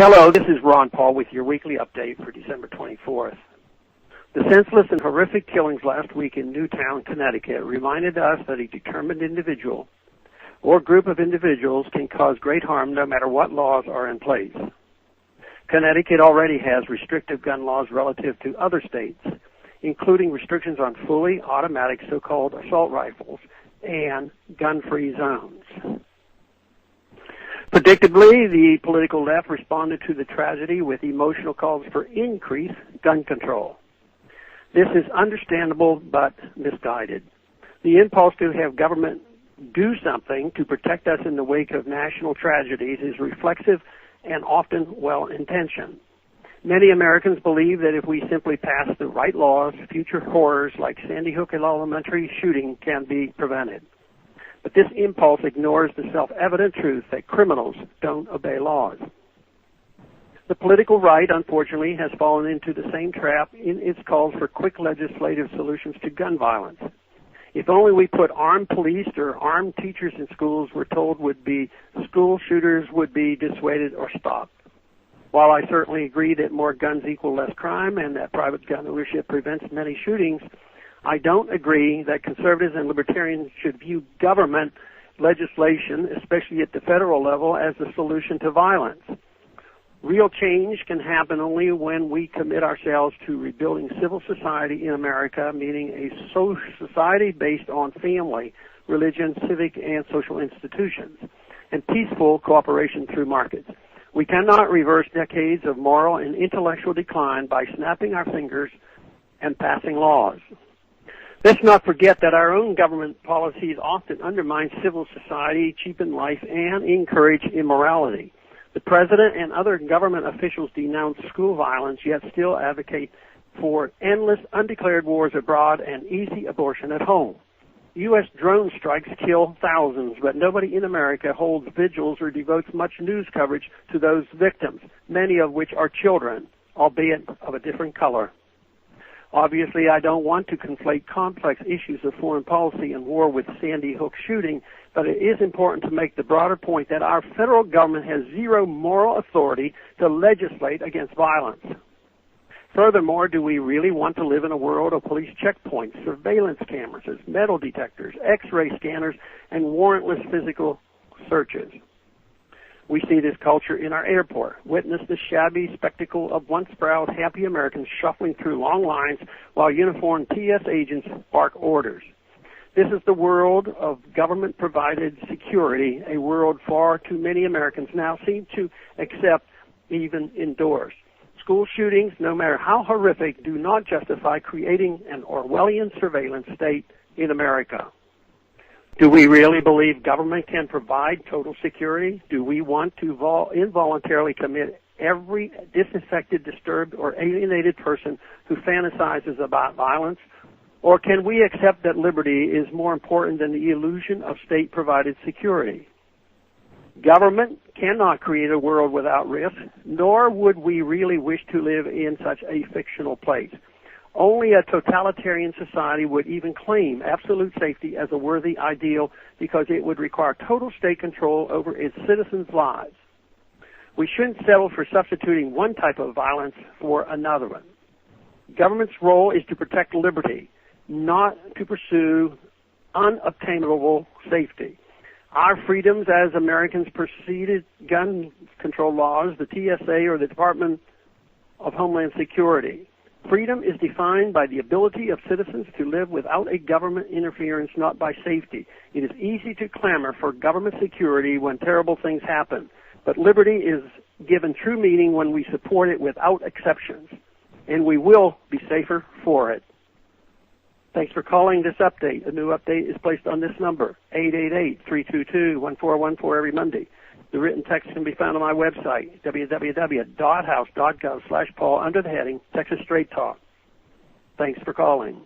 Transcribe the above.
Hello, this is Ron Paul with your weekly update for December 24th. The senseless and horrific killings last week in Newtown, Connecticut reminded us that a determined individual or group of individuals can cause great harm no matter what laws are in place. Connecticut already has restrictive gun laws relative to other states, including restrictions on fully automatic so-called assault rifles and gun-free zones. Predictably, the political left responded to the tragedy with emotional calls for increased gun control. This is understandable but misguided. The impulse to have government do something to protect us in the wake of national tragedies is reflexive and often well-intentioned. Many Americans believe that if we simply pass the right laws, future horrors like Sandy Hook Elementary shooting can be prevented. But this impulse ignores the self-evident truth that criminals don't obey laws. The political right, unfortunately, has fallen into the same trap in its calls for quick legislative solutions to gun violence. If only we put armed police or armed teachers in schools, we're told school shooters would be dissuaded or stopped. While I certainly agree that more guns equal less crime and that private gun ownership prevents many shootings, I don't agree that conservatives and libertarians should view government legislation, especially at the federal level, as the solution to violence. Real change can happen only when we commit ourselves to rebuilding civil society in America, meaning a social society based on family, religion, civic, and social institutions, and peaceful cooperation through markets. We cannot reverse decades of moral and intellectual decline by snapping our fingers and passing laws. Let's not forget that our own government policies often undermine civil society, cheapen life, and encourage immorality. The president and other government officials denounce school violence, yet still advocate for endless undeclared wars abroad and easy abortion at home. U.S. drone strikes kill thousands, but nobody in America holds vigils or devotes much news coverage to those victims, many of which are children, albeit of a different color. Obviously, I don't want to conflate complex issues of foreign policy and war with Sandy Hook shooting, but it is important to make the broader point that our federal government has zero moral authority to legislate against violence. Furthermore, do we really want to live in a world of police checkpoints, surveillance cameras, metal detectors, X-ray scanners, and warrantless physical searches? We see this culture in our airport. Witness the shabby spectacle of once proud, happy Americans shuffling through long lines while uniformed TS agents bark orders. This is the world of government-provided security, a world far too many Americans now seem to accept, even endorse. School shootings, no matter how horrific, do not justify creating an Orwellian surveillance state in America. Do we really believe government can provide total security? Do we want to involuntarily commit every disaffected, disturbed, or alienated person who fantasizes about violence? Or can we accept that liberty is more important than the illusion of state-provided security? Government cannot create a world without risk, nor would we really wish to live in such a fictional place. Only a totalitarian society would even claim absolute safety as a worthy ideal because it would require total state control over its citizens' lives. We shouldn't settle for substituting one type of violence for another one. Government's role is to protect liberty, not to pursue unobtainable safety. Our freedoms as Americans preceded gun control laws, the TSA, or the Department of Homeland Security. Freedom is defined by the ability of citizens to live without a government interference, not by safety. It is easy to clamor for government security when terrible things happen, but liberty is given true meaning when we support it without exceptions, and we will be safer for it. Thanks for calling this update. A new update is placed on this number, 888-322-1414 every Monday. The written text can be found on my website, www.house.gov/Paul, under the heading Texas Straight Talk. Thanks for calling.